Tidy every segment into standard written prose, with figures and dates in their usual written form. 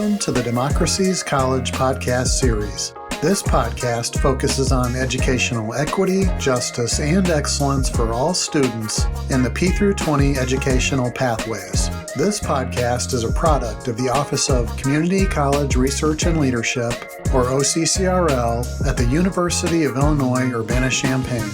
Welcome to the Democracy's College podcast series. This podcast focuses on educational equity, justice, and excellence for all students in the P through 20 educational pathways. This podcast is a product of the Office of Community College Research and Leadership, or OCCRL, at the University of Illinois Urbana-Champaign.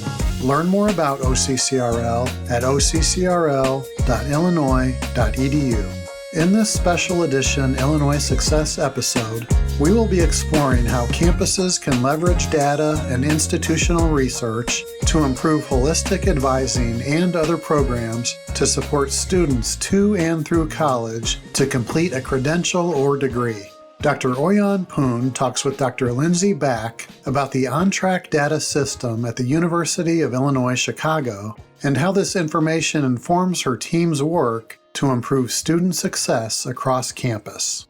Learn more about OCCRL at occrl.illinois.edu. In this special edition Illinois Success episode, we will be exploring how campuses can leverage data and institutional research to improve holistic advising and other programs to support students to and through college to complete a credential or degree. Dr. OiYan Poon talks with Dr. Lindsey Back about the on-track data system at the University of Illinois Chicago and how this information informs her team's work to improve student success across campus.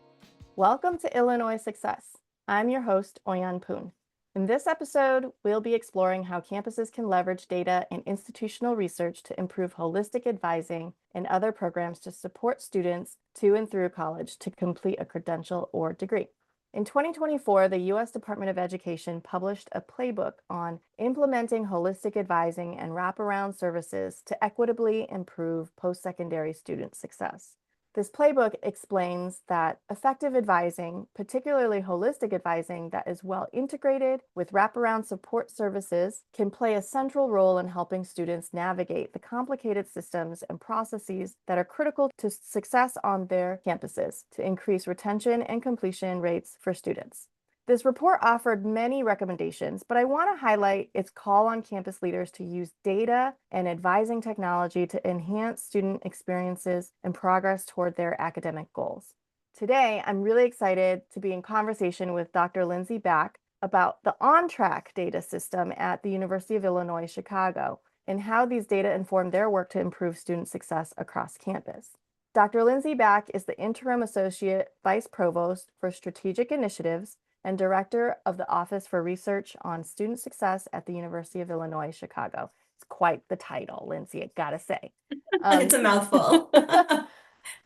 Welcome to Illinois Success. I'm your host, OiYan Poon. In this episode, we'll be exploring how campuses can leverage data and institutional research to improve holistic advising and other programs to support students to and through college to complete a credential or degree. In 2024, the U.S. Department of Education published a playbook on implementing holistic advising and wraparound services to equitably improve post-secondary student success. This playbook explains that effective advising, particularly holistic advising that is well integrated with wraparound support services, can play a central role in helping students navigate the complicated systems and processes that are critical to success on their campuses to increase retention and completion rates for students. This report offered many recommendations, but I want to highlight its call on campus leaders to use data and advising technology to enhance student experiences and progress toward their academic goals. Today, I'm really excited to be in conversation with Dr. Lindsey Back about the on-track data system at the University of Illinois Chicago and how these data inform their work to improve student success across campus. Dr. Lindsey Back is the Interim Associate Vice Provost for Strategic Initiatives and Director of the Office for Research on Student Success at the University of Illinois, Chicago. It's quite the title, Lindsey, I gotta say. It's a mouthful.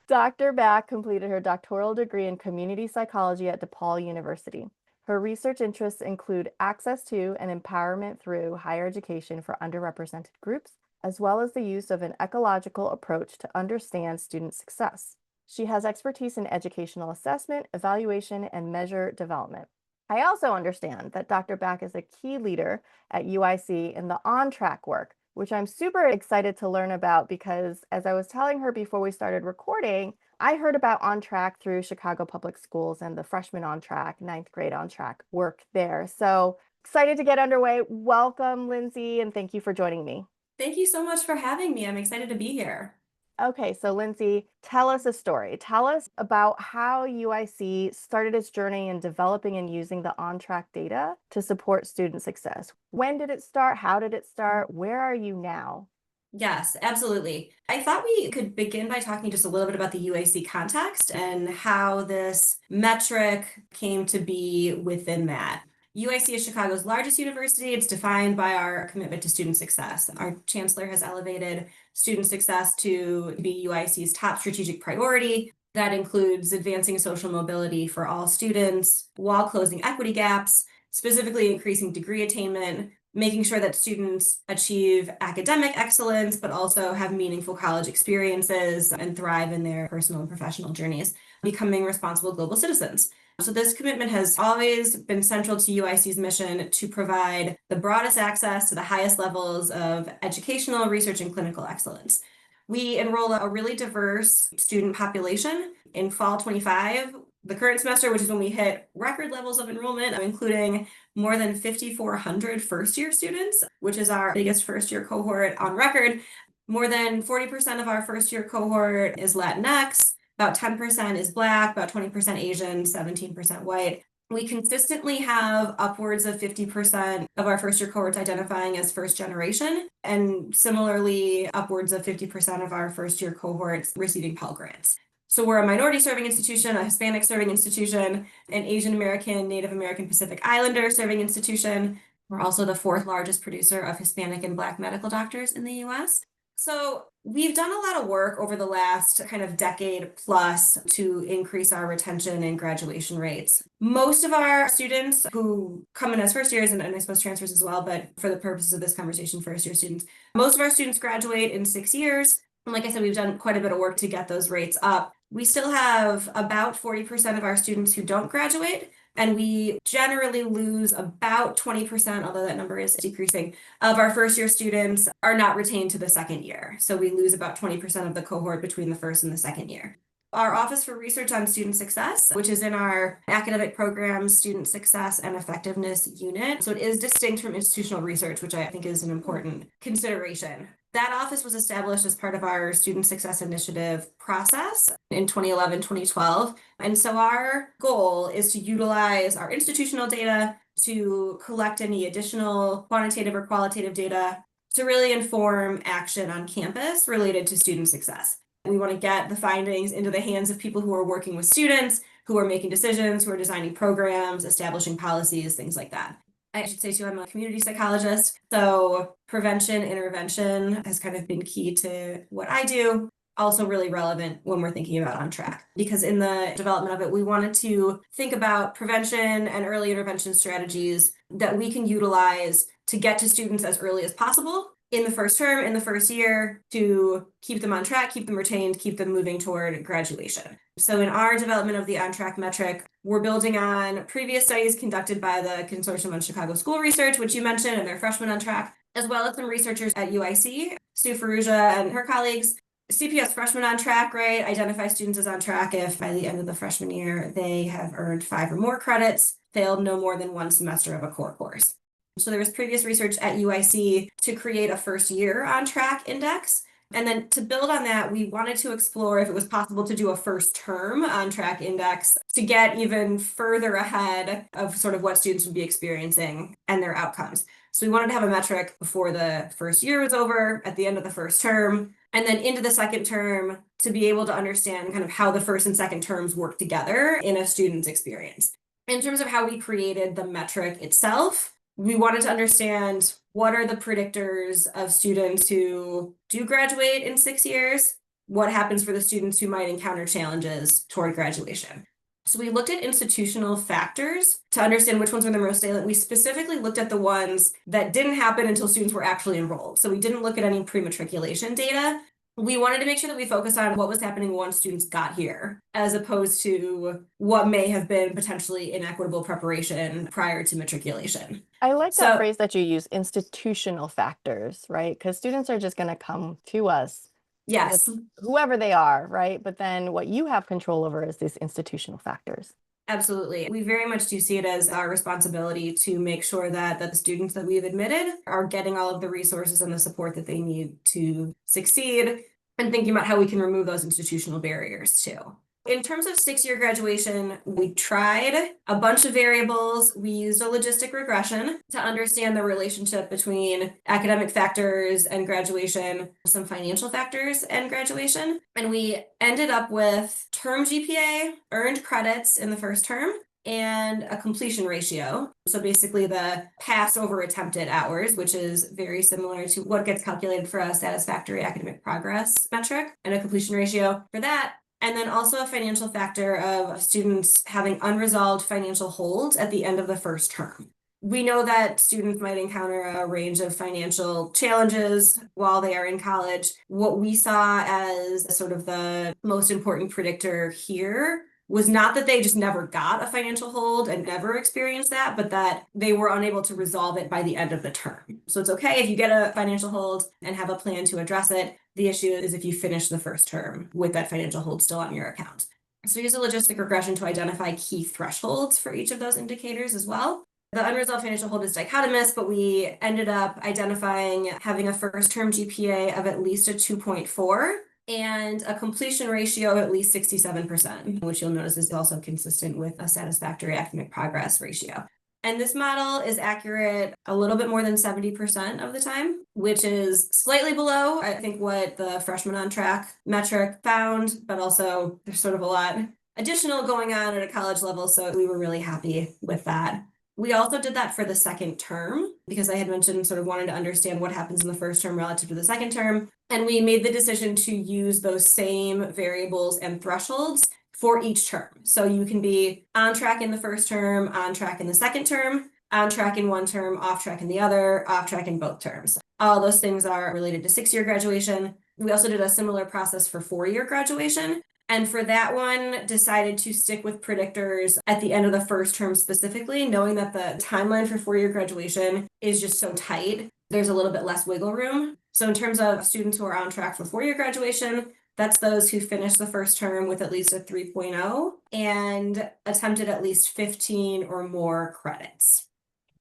Dr. Back completed her doctoral degree in community psychology at DePaul University. Her research interests include access to and empowerment through higher education for underrepresented groups, as well as the use of an ecological approach to understand student success. She has expertise in educational assessment, evaluation, and measure development. I also understand that Dr. Back is a key leader at UIC in the on-track work, which I'm super excited to learn about because as I was telling her before we started recording, I heard about on-track through Chicago Public Schools and the freshman on-track, ninth grade on-track work there. So excited to get underway. Welcome, Lindsey, and thank you for joining me. Thank you so much for having me. I'm excited to be here. Okay, so Lindsey, tell us a story. Tell us about how UIC started its journey in developing and using the on-track data to support student success. When did it start? How did it start? Where are you now? Yes, absolutely. I thought we could begin by talking just a little bit about the UIC context and how this metric came to be within that. UIC is Chicago's largest university. It's defined by our commitment to student success. Our chancellor has elevated student success to be UIC's top strategic priority. That includes advancing social mobility for all students while closing equity gaps, specifically increasing degree attainment, making sure that students achieve academic excellence, but also have meaningful college experiences and thrive in their personal and professional journeys, becoming responsible global citizens. So this commitment has always been central to UIC's mission to provide the broadest access to the highest levels of educational, research, and clinical excellence. We enroll a really diverse student population. In fall 25, the current semester, which is when we hit record levels of enrollment, including more than 5,400 first-year students, which is our biggest first-year cohort on record. More than 40% of our first-year cohort is Latinx. About 10% is Black, about 20% Asian, 17% white. We consistently have upwards of 50% of our first-year cohorts identifying as first generation, and similarly, upwards of 50% of our first-year cohorts receiving Pell Grants. So we're a minority-serving institution, a Hispanic-serving institution, an Asian American, Native American, Pacific Islander-serving institution. We're also the fourth largest producer of Hispanic and Black medical doctors in the U.S. So We've done a lot of work over the last kind of decade plus to increase our retention and graduation rates. Most of our students who come in as first years, and I suppose transfers as well, but for the purposes of this conversation, first year students, most of our students graduate in 6 years. And like I said, we've done quite a bit of work to get those rates up. We still have about 40% of our students who don't graduate, and we generally lose about 20%, although that number is decreasing, of our first year students are not retained to the second year. So we lose about 20% of the cohort between the first and the second year. Our Office for Research on Student Success, which is in our academic programs, student success and effectiveness unit. So it is distinct from institutional research, which I think is an important consideration. That office was established as part of our Student Success Initiative process in 2011, 2012. And so our goal is to utilize our institutional data to collect any additional quantitative or qualitative data to really inform action on campus related to student success. We want to get the findings into the hands of people who are working with students, who are making decisions, who are designing programs, establishing policies, things like that. I should say too, I'm a community psychologist, so prevention, intervention has kind of been key to what I do. Also really relevant when we're thinking about On Track, because in the development of it, we wanted to think about prevention and early intervention strategies that we can utilize to get to students as early as possible in the first term, in the first year, to keep them on track, keep them retained, keep them moving toward graduation. So in our development of the On Track metric, we're building on previous studies conducted by the Consortium on Chicago School Research, which you mentioned, and their Freshmen on Track, as well as some researchers at UIC, Sue Ferrugia and her colleagues. CPS Freshmen on Track, right, identify students as on track if by the end of the freshman year, they have earned 5 or more credits, failed no more than 1 semester of a core course. So there was previous research at UIC to create a first year on track index. And then to build on that, we wanted to explore if it was possible to do a first term on track index to get even further ahead of sort of what students would be experiencing and their outcomes. So we wanted to have a metric before the first year was over, at the end of the first term, and then into the second term to be able to understand kind of how the first and second terms work together in a student's experience. In terms of how we created the metric itself, we wanted to understand what are the predictors of students who do graduate in 6 years, what happens for the students who might encounter challenges toward graduation. So we looked at institutional factors to understand which ones were the most salient. We specifically looked at the ones that didn't happen until students were actually enrolled. So we didn't look at any pre-matriculation data. We wanted to make sure that we focused on what was happening once students got here, as opposed to what may have been potentially inequitable preparation prior to matriculation. I like that phrase that you use, institutional factors, right? Because students are just going to come to us. Yes. Whoever they are, right? But then what you have control over is these institutional factors. Absolutely. We very much do see it as our responsibility to make sure that the students that we've admitted are getting all of the resources and the support that they need to succeed, and thinking about how we can remove those institutional barriers too. In terms of 6-year graduation, we tried a bunch of variables. We used a logistic regression to understand the relationship between academic factors and graduation, some financial factors and graduation. And we ended up with term GPA, earned credits in the first term, and a completion ratio. So basically the pass over attempted hours, which is very similar to what gets calculated for a satisfactory academic progress metric, and a completion ratio for that. And then also a financial factor of students having unresolved financial holds at the end of the first term. We know that students might encounter a range of financial challenges while they are in college. What we saw as sort of the most important predictor here was not that they just never got a financial hold and never experienced that, but that they were unable to resolve it by the end of the term. So it's okay if you get a financial hold and have a plan to address it. The issue is if you finish the first term with that financial hold still on your account. So we use a logistic regression to identify key thresholds for each of those indicators as well. The unresolved financial hold is dichotomous, but we ended up identifying having a first term GPA of at least a 2.4 and a completion ratio of at least 67%, which you'll notice is also consistent with a satisfactory academic progress ratio. And this model is accurate a little bit more than 70% of the time, which is slightly below, I think, what the freshman on track metric found, but also there's sort of a lot additional going on at a college level. So we were really happy with that. We also did that for the second term because I had mentioned sort of wanting to understand what happens in the first term relative to the second term. And we made the decision to use those same variables and thresholds for each term. So you can be on track in the first term, on track in the second term, on track in one term, off track in the other, off track in both terms. All those things are related to 6-year graduation. We also did a similar process for 4-year graduation. And for that one, decided to stick with predictors at the end of the first term specifically, knowing that the timeline for 4-year graduation is just so tight. There's a little bit less wiggle room. So in terms of students who are on track for 4-year graduation, that's those who finished the first term with at least a 3.0 and attempted at least 15 or more credits.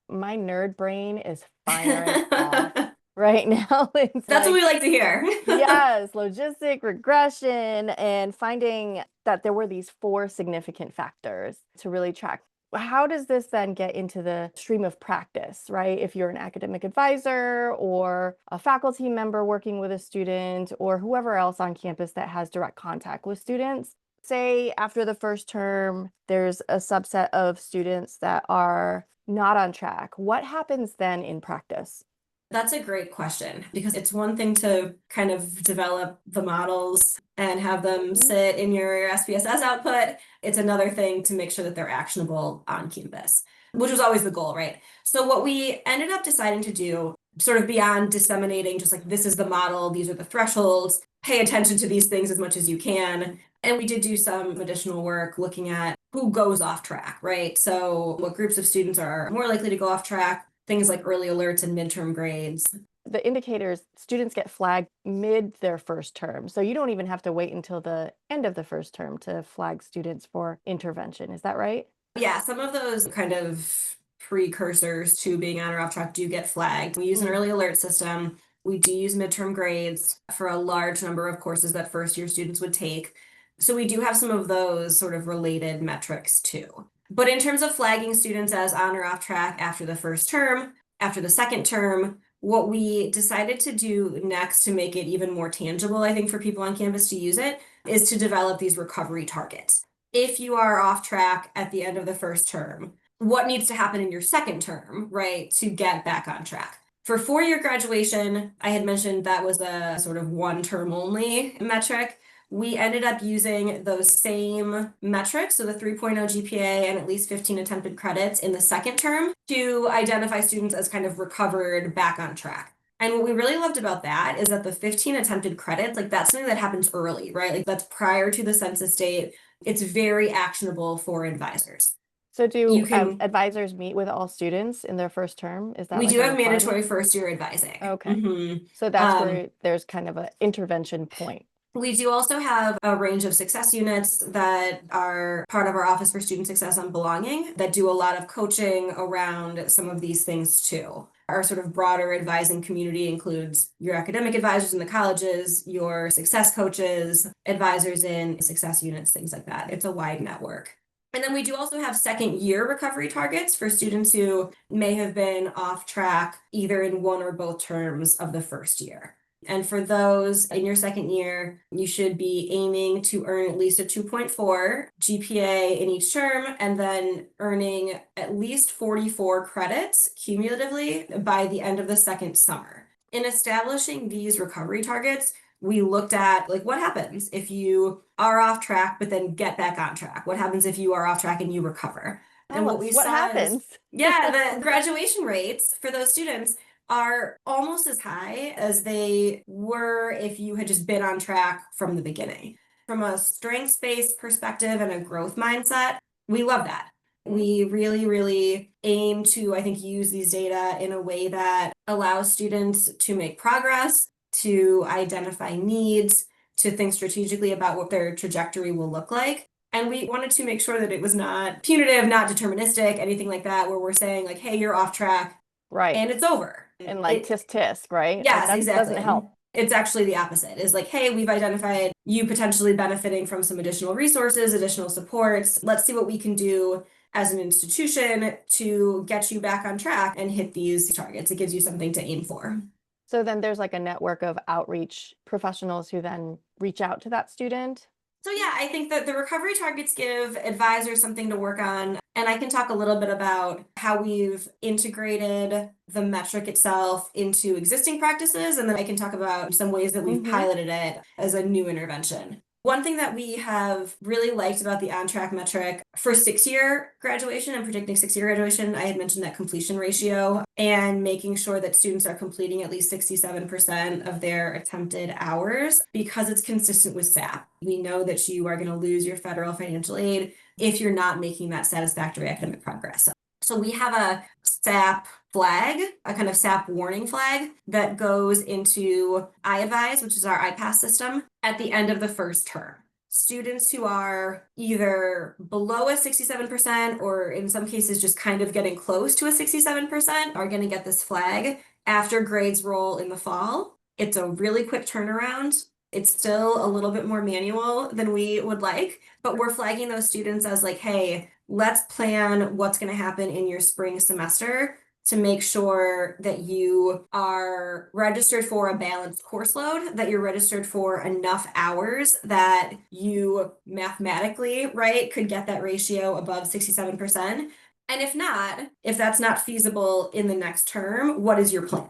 My nerd brain is firing off right now. It's That's what we like to hear. yes, logistic regression and finding that there were these 4 significant factors to really track. How does this then get into the stream of practice, right? If you're an academic advisor or a faculty member working with a student or whoever else on campus that has direct contact with students, say after the first term, there's a subset of students that are not on track. What happens then in practice? That's a great question because it's one thing to kind of develop the models and have them sit in your SPSS output. It's another thing to make sure that they're actionable on campus, which was always the goal, right? So what we ended up deciding to do, sort of beyond disseminating, just like this is the model, these are the thresholds, pay attention to these things as much as you can. And we did do some additional work looking at who goes off track, right? So what groups of students are more likely to go off track, things like early alerts and midterm grades. The indicators, students get flagged mid their first term. So you don't even have to wait until the end of the first term to flag students for intervention. Is that right? Yeah, some of those kind of precursors to being on or off track do get flagged. We use an early alert system. We do use midterm grades for a large number of courses that first-year students would take. So we do have some of those sort of related metrics too. But in terms of flagging students as on or off track after the first term, after the second term, what we decided to do next to make it even more tangible, I think, for people on campus to use it, is to develop these recovery targets. If you are off track at the end of the first term, what needs to happen in your second term, right, to get back on track? For 4-year graduation, I had mentioned that was a sort of one term only metric. We ended up using those same metrics, so the 3.0 GPA and at least 15 attempted credits in the second term to identify students as kind of recovered back on track. And what we really loved about that is that the 15 attempted credits, like that's something that happens early, right? Like that's prior to the census date. It's very actionable for advisors. So do advisors meet with all students in their first term? Is that we like do a have requirement? mandatory first-year advising. Okay. So that's where there's kind of an intervention point. We do also have a range of success units that are part of our Office for Student Success on Belonging that do a lot of coaching around some of these things too. Our sort of broader advising community includes your academic advisors in the colleges, your success coaches, advisors in success units, things like that. It's a wide network. And then we do also have second year recovery targets for students who may have been off track either in one or both terms of the first year. And for those in your second year, you should be aiming to earn at least a 2.4 GPA in each term and then earning at least 44 credits cumulatively by the end of the second summer. In establishing these recovery targets, we looked at like what happens if you are off track but then get back on track? What happens if you are off track and you recover? And what we saw happens? the graduation rates for those students are almost as high as they were if you had just been on track from the beginning. From a strengths-based perspective and a growth mindset, we love that. We really, really aim to, I think, use these data in a way that allows students to make progress, to identify needs, to think strategically about what their trajectory will look like. And we wanted to make sure that it was not punitive, not deterministic, anything like that, where we're saying like, hey, you're off track. Right. And it's over. And like tisk, right? Yes, that exactly. Doesn't help. It's actually the opposite. Is like, hey, we've identified you potentially benefiting from some additional resources, additional supports. Let's see what we can do as an institution to get you back on track and hit these targets. It gives you something to aim for. So then there's like a network of outreach professionals who then reach out to that student. So yeah, I think that the recovery targets give advisors something to work on And I can talk a little bit about how we've integrated the metric itself into existing practices, and then I can talk about some ways that we've piloted it as a new intervention. One thing that we have really liked about the on-track metric for 6-year graduation and predicting 6-year graduation, I had mentioned that completion ratio and making sure that students are completing at least 67% of their attempted hours because it's consistent with SAP. We know that you are going to lose your federal financial aid if you're not making that satisfactory academic progress. So we have a SAP flag, a kind of SAP warning flag that goes into iAdvise, which is our iPass system, at the end of the first term. Students who are either below a 67% or in some cases just kind of getting close to a 67% are going to get this flag after grades roll in the fall. It's a really quick turnaround. It's still a little bit more manual than we would like, but we're flagging those students as like, hey, let's plan what's going to happen in your spring semester to make sure that you are registered for a balanced course load, that you're registered for enough hours that you mathematically, right, could get that ratio above 67%. And if not, if that's not feasible in the next term, what is your plan?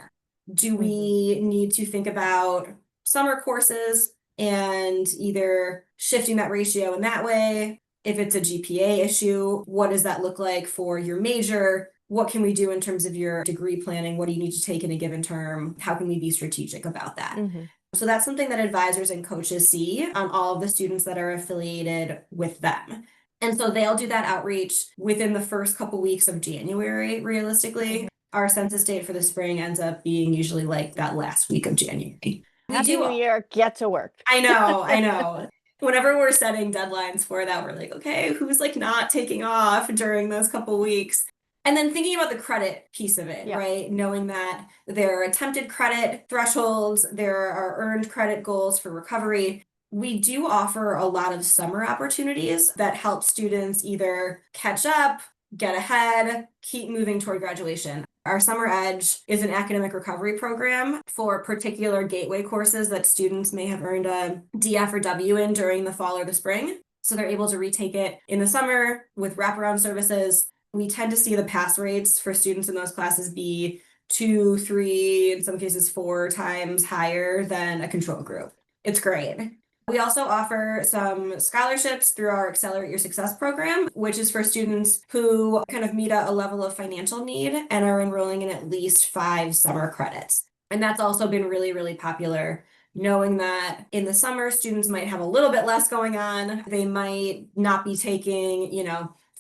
Do we need to think about summer courses and either shifting that ratio in that way? If it's a GPA issue, what does that look like for your major? What can we do in terms of your degree planning? What do you need to take in a given term? How can we be strategic about that? So that's something that advisors and coaches see on all of the students that are affiliated with them. And so they'll do that outreach within the first couple weeks of January, realistically. Our census date for the spring ends up being usually like that last week of January. Happy New Year, get to work. I know. Whenever we're setting deadlines for that, we're like, okay, who's like not taking off during those couple weeks? And then thinking about the credit piece of it, right? Knowing that there are attempted credit thresholds, there are earned credit goals for recovery. We do offer a lot of summer opportunities that help students either catch up, get ahead, keep moving toward graduation. Our Summer Edge is an academic recovery program for particular gateway courses that students may have earned a DF or W in during the fall or the spring. So they're able to retake it in the summer with wraparound services. We tend to see the pass rates for students in those classes be 2, 3, in some cases 4 times higher than a control group. It's great. We also offer some scholarships through our Accelerate Your Success program, which is for students who kind of meet a level of financial need and are enrolling in at least 5 summer credits. And that's also been really, really popular, knowing that in the summer, students might have a little bit less going on. They might not be taking,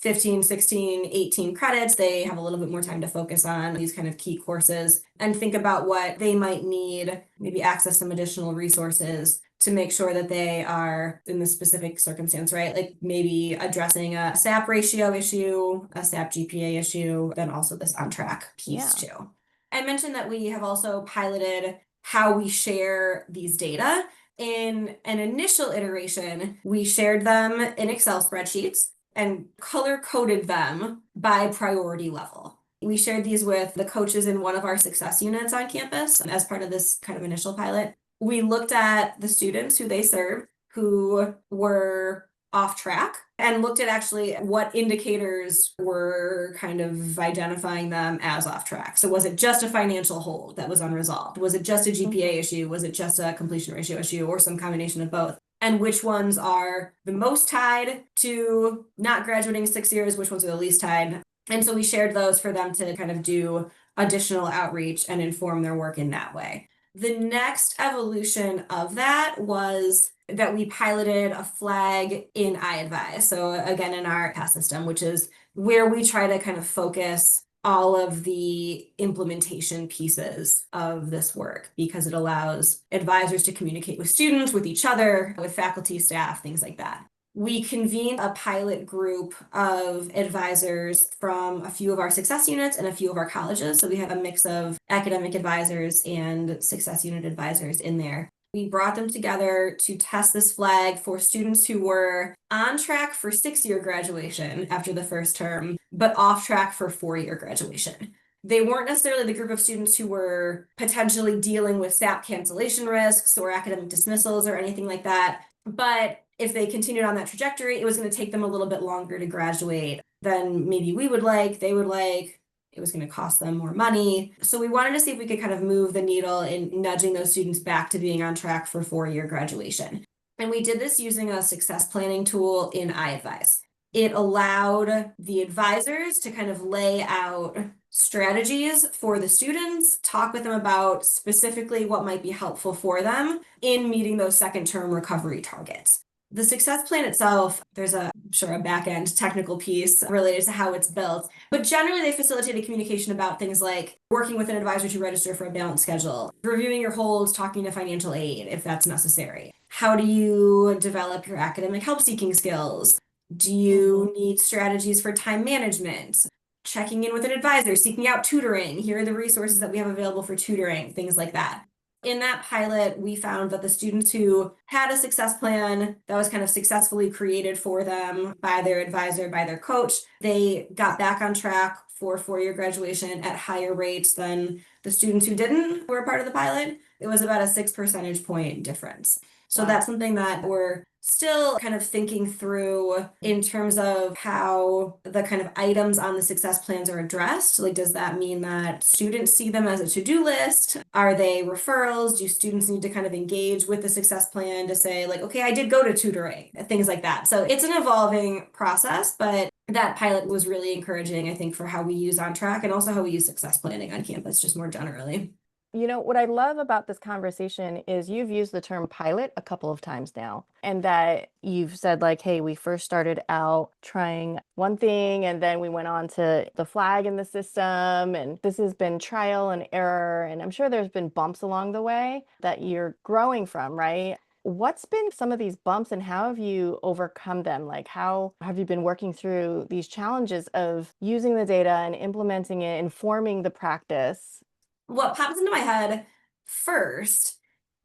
15, 16, 18 credits. They have a little bit more time to focus on these kind of key courses and think about what they might need, maybe access some additional resources to make sure that they are in the specific circumstance, right? Like maybe addressing a SAP ratio issue, a SAP GPA issue, then also this on-track piece too. I mentioned that we have also piloted how we share these data. In an initial iteration, we shared them in Excel spreadsheets and color-coded them by priority level. We shared these with the coaches in one of our success units on campus as part of this kind of initial pilot. We looked at the students who they served who were off track and looked at actually what indicators were kind of identifying them as off track. So was it just a financial hold that was unresolved? Was it just a GPA issue? Was it just a completion ratio issue or some combination of both? And which ones are the most tied to not graduating 6 years, which ones are the least tied. And so we shared those for them to kind of do additional outreach and inform their work in that way. The next evolution of that was that we piloted a flag in iAdvise. So again, in our pass system, which is where we try to kind of focus all of the implementation pieces of this work because it allows advisors to communicate with students, with each other, with faculty, staff, things like that. We convened a pilot group of advisors from a few of our success units and a few of our colleges. So we have a mix of academic advisors and success unit advisors in there. We brought them together to test this flag for students who were on track for 6-year graduation after the first term, but off track for 4-year graduation. They weren't necessarily the group of students who were potentially dealing with SAP cancellation risks or academic dismissals or anything like that, but if they continued on that trajectory, it was going to take them a little bit longer to graduate than maybe we would like, they would like. It was going to cost them more money. So we wanted to see if we could kind of move the needle in nudging those students back to being on track for 4-year graduation. And we did this using a success planning tool in iAdvise. It allowed the advisors to kind of lay out strategies for the students, talk with them about specifically what might be helpful for them in meeting those second-term recovery targets. The success plan itself, there's a back-end technical piece related to how it's built, but generally they facilitated communication about things like working with an advisor to register for a balanced schedule, reviewing your holds, talking to financial aid if that's necessary. How do you develop your academic help-seeking skills? Do you need strategies for time management? Checking in with an advisor, seeking out tutoring. Here are the resources that we have available for tutoring, things like that. In that pilot, we found that the students who had a success plan that was kind of successfully created for them by their advisor, by their coach, they got back on track for 4-year graduation at higher rates than the students who didn't were a part of the pilot. It was about a 6 percentage point difference. So that's something that we're still kind of thinking through in terms of how the kind of items on the success plans are addressed. Like, does that mean that students see them as a to-do list? Are they referrals? Do students need to kind of engage with the success plan to say, like, okay, I did go to tutoring, things like that. So it's an evolving process, but that pilot was really encouraging, I think, for how we use On Track and also how we use success planning on campus, just more generally. You know, what I love about this conversation is you've used the term pilot a couple of times now, and that you've said like, hey, we first started out trying one thing and then we went on to the flag in the system, and this has been trial and error. And I'm sure there's been bumps along the way that you're growing from, right? What's been some of these bumps and how have you overcome them? Like, how have you been working through these challenges of using the data and implementing it, informing the practice? What pops into my head first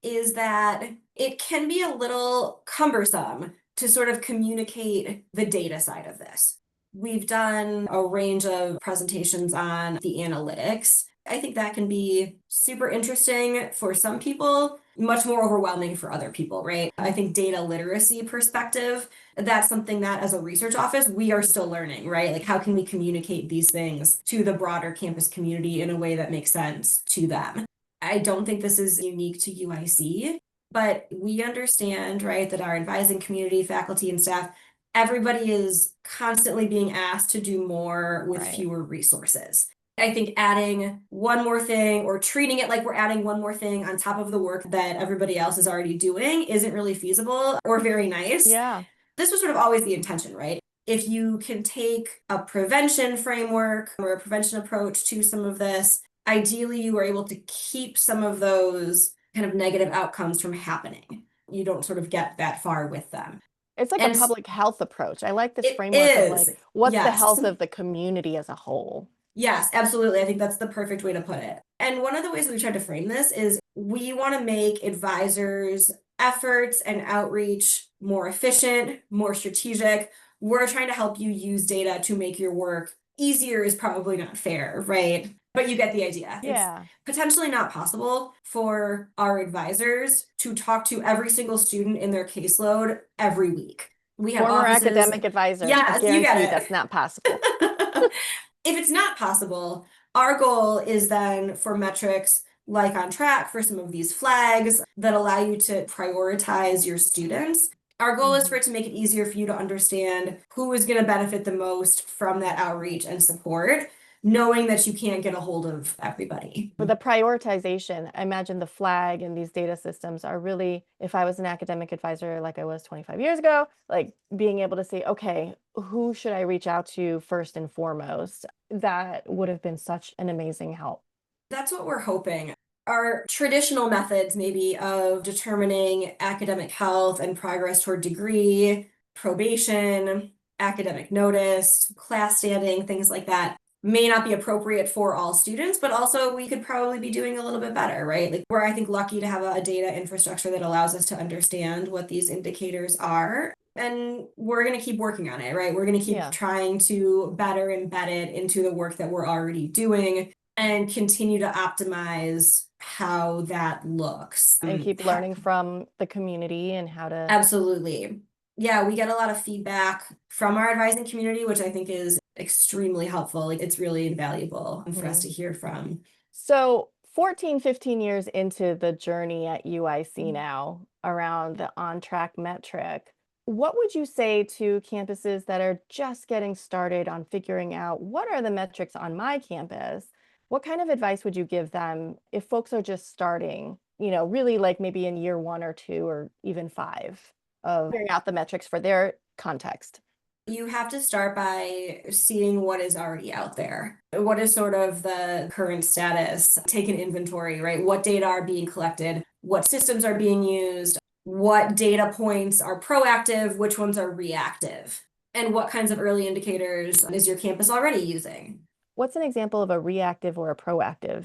is that it can be a little cumbersome to sort of communicate the data side of this. We've done a range of presentations on the analytics. I think that can be super interesting for some people, much more overwhelming for other people, right? I think data literacy perspective, that's something that as a research office, we are still learning, right? Like, how can we communicate these things to the broader campus community in a way that makes sense to them? I don't think this is unique to UIC, but we understand, right, that our advising community, faculty and staff, everybody is constantly being asked to do more with fewer resources. I think adding one more thing or treating it like we're adding one more thing on top of the work that everybody else is already doing isn't really feasible or very nice. Yeah. This was sort of always the intention, right? If you can take a prevention framework or a prevention approach to some of this, ideally you are able to keep some of those kind of negative outcomes from happening. You don't sort of get that far with them. It's like a public health approach. I like this It framework of is. like, what's the Yes. health of the community as a whole? Yes, absolutely. I think that's the perfect way to put it. And one of the ways that we tried to frame this is we want to make advisors' efforts and outreach more efficient, more strategic. We're trying to help you use data to make your work easier is probably not fair, right? But you get the idea. Yeah. It's potentially not possible for our advisors to talk to every single student in their caseload every week. We have Former offices. academic advisor. Yes, I you get guarantee it. that's not possible. If it's not possible, our goal is then for metrics like On Track, for some of these flags that allow you to prioritize your students. Our goal is for it to make it easier for you to understand who is going to benefit the most from that outreach and support, knowing that you can't get a hold of everybody. For the prioritization, I imagine the flag and these data systems are really, if I was an academic advisor like I was 25 years ago, like being able to say, okay, who should I reach out to first and foremost? That would have been such an amazing help. That's what we're hoping. Our traditional methods, maybe, of determining academic health and progress toward degree, probation, academic notice, class standing, things like that, may not be appropriate for all students, but also we could probably be doing a little bit better, right? Like, we're, I think, lucky to have a data infrastructure that allows us to understand what these indicators are. And we're going to keep working on it, right? We're going to keep trying to better embed it into the work that we're already doing and continue to optimize how that looks. And keep learning from the community and how to. Absolutely. Yeah, we get a lot of feedback from our advising community, which I think is extremely helpful. Like, it's really invaluable for us to hear from. So 14, 15 years into the journey at UIC now around the on-track metric, what would you say to campuses that are just getting started on figuring out what are the metrics on my campus? What kind of advice would you give them if folks are just starting, really like maybe in year 1 or 2 or even 5 of figuring out the metrics for their context? You have to start by seeing what is already out there. What is sort of the current status? Take an inventory, right? What data are being collected? What systems are being used? What data points are proactive? Which ones are reactive? And what kinds of early indicators is your campus already using? What's an example of a reactive or a proactive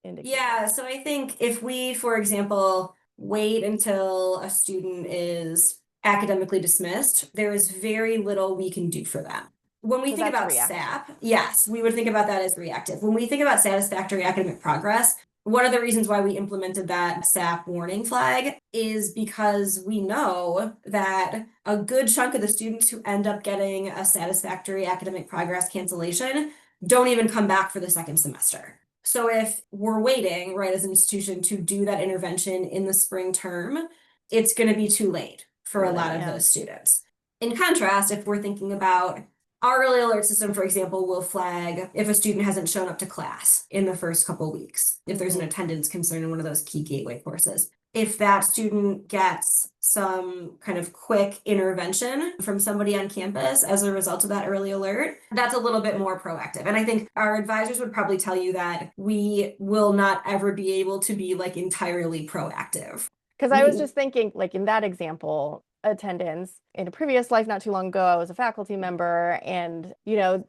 indicator? Yeah, so I think if we, for example, wait until a student is academically dismissed, there is very little we can do for them. When we So think that's about reactive. SAP, yes, we would think about that as reactive. When we think about satisfactory academic progress, one of the reasons why we implemented that SAP warning flag is because we know that a good chunk of the students who end up getting a satisfactory academic progress cancellation don't even come back for the second semester. So if we're waiting, right, as an institution to do that intervention in the spring term, it's going to be too late for a lot of those students. In contrast, if we're thinking about our early alert system, for example, will flag if a student hasn't shown up to class in the first couple weeks, if there's an attendance concern in one of those key gateway courses. If that student gets some kind of quick intervention from somebody on campus as a result of that early alert, that's a little bit more proactive. And I think our advisors would probably tell you that we will not ever be able to be like entirely proactive. Because I was just thinking, like in that example, attendance in a previous life not too long ago, I was a faculty member, and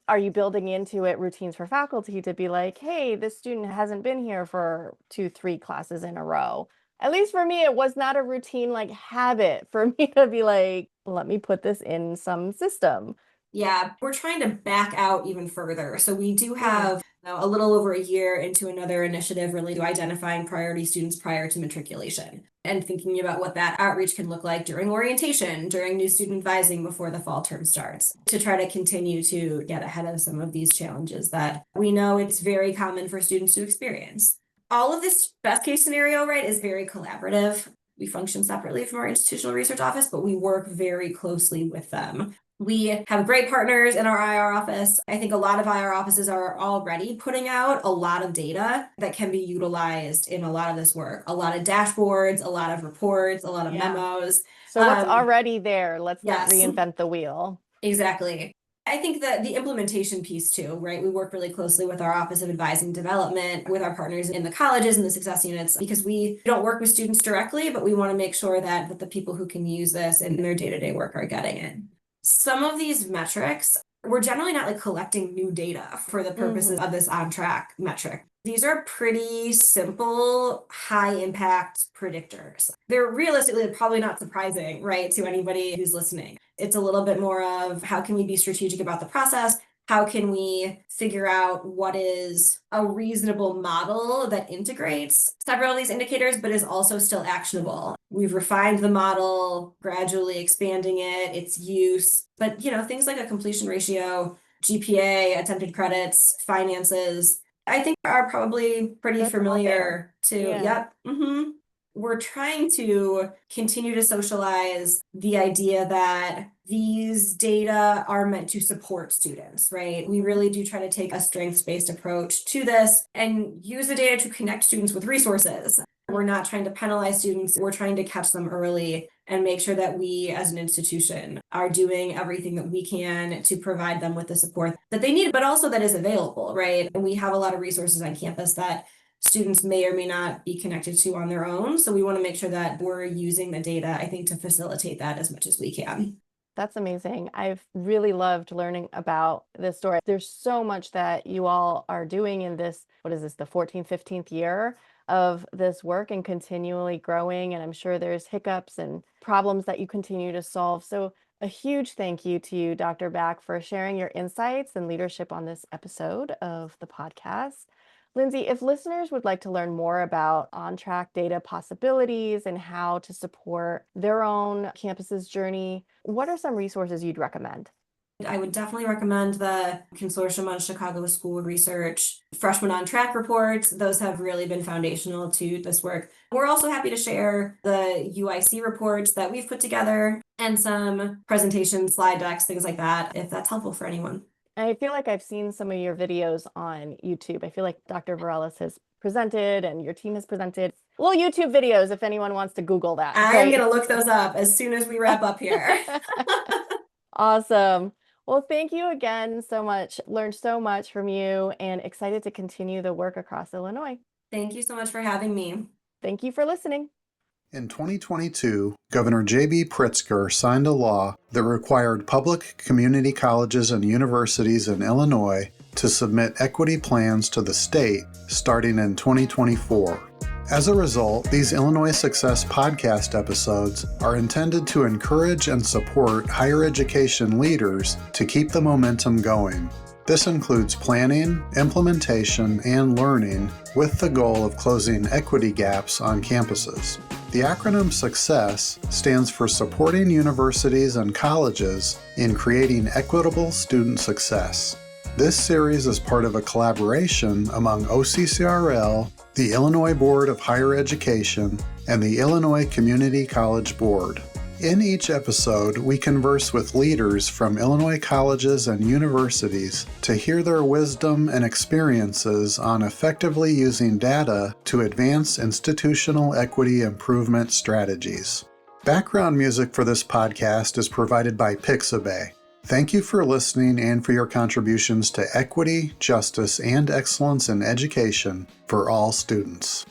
are you building into it routines for faculty to be like, hey, this student hasn't been here for 2, 3 classes in a row? At least for me, it was not a routine like habit for me to be like, let me put this in some system. Yeah, we're trying to back out even further. So we do have a little over a year into another initiative related to identifying priority students prior to matriculation and thinking about what that outreach can look like during orientation, during new student advising before the fall term starts, to try to continue to get ahead of some of these challenges that we know it's very common for students to experience. All of this best case scenario, right, is very collaborative. We function separately from our institutional research office, but we work very closely with them. We have great partners in our IR office. I think a lot of IR offices are already putting out a lot of data that can be utilized in a lot of this work. A lot of dashboards, a lot of reports, a lot of memos. So what's already there? Let's not yes. reinvent the wheel. Exactly. I think that the implementation piece too, right? We work really closely with our Office of Advising Development, with our partners in the colleges and the success units, because we don't work with students directly, but we want to make sure that the people who can use this in their day-to-day work are getting it. Some of these metrics, we're generally not like collecting new data for the purposes of this on-track metric. These are pretty simple, high impact predictors. They're realistically probably not surprising, right, to anybody who's listening. It's a little bit more of how can we be strategic about the process? How can we figure out what is a reasonable model that integrates several of these indicators, but is also still actionable? We've refined the model, gradually expanding it, its use, but things like a completion ratio, GPA, attempted credits, finances, I think are probably pretty familiar to. Yep. We're trying to continue to socialize the idea that these data are meant to support students, right? We really do try to take a strengths-based approach to this and use the data to connect students with resources. We're not trying to penalize students. We're trying to catch them early and make sure that we as an institution are doing everything that we can to provide them with the support that they need, but also that is available, right? And we have a lot of resources on campus that students may or may not be connected to on their own. So we want to make sure that we're using the data, I think, to facilitate that as much as we can. That's amazing. I've really loved learning about this story. There's so much that you all are doing in this, what is this, the 14th, 15th year of this work and continually growing. And I'm sure there's hiccups and problems that you continue to solve. So a huge thank you to you, Dr. Back, for sharing your insights and leadership on this episode of the podcast. Lindsey, if listeners would like to learn more about on-track data possibilities and how to support their own campus's journey, what are some resources you'd recommend? I would definitely recommend the Consortium on Chicago School Research Freshman on Track reports. Those have really been foundational to this work. We're also happy to share the UIC reports that we've put together and some presentations, slide decks, things like that, if that's helpful for anyone. I feel like I've seen some of your videos on YouTube. I feel like Dr. Varela has presented and your team has presented little YouTube videos if anyone wants to Google that. I'm going to look those up as soon as we wrap up here. Awesome. Well, thank you again so much. Learned so much from you and excited to continue the work across Illinois. Thank you so much for having me. Thank you for listening. In 2022, Governor J.B. Pritzker signed a law that required public community colleges and universities in Illinois to submit equity plans to the state starting in 2024. As a result, these Illinois Success podcast episodes are intended to encourage and support higher education leaders to keep the momentum going. This includes planning, implementation, and learning with the goal of closing equity gaps on campuses. The acronym SUCCESS stands for Supporting Universities and Colleges in Creating Equitable Student Success. This series is part of a collaboration among OCCRL, the Illinois Board of Higher Education, and the Illinois Community College Board. In each episode, we converse with leaders from Illinois colleges and universities to hear their wisdom and experiences on effectively using data to advance institutional equity improvement strategies. Background music for this podcast is provided by Pixabay. Thank you for listening and for your contributions to equity, justice, and excellence in education for all students.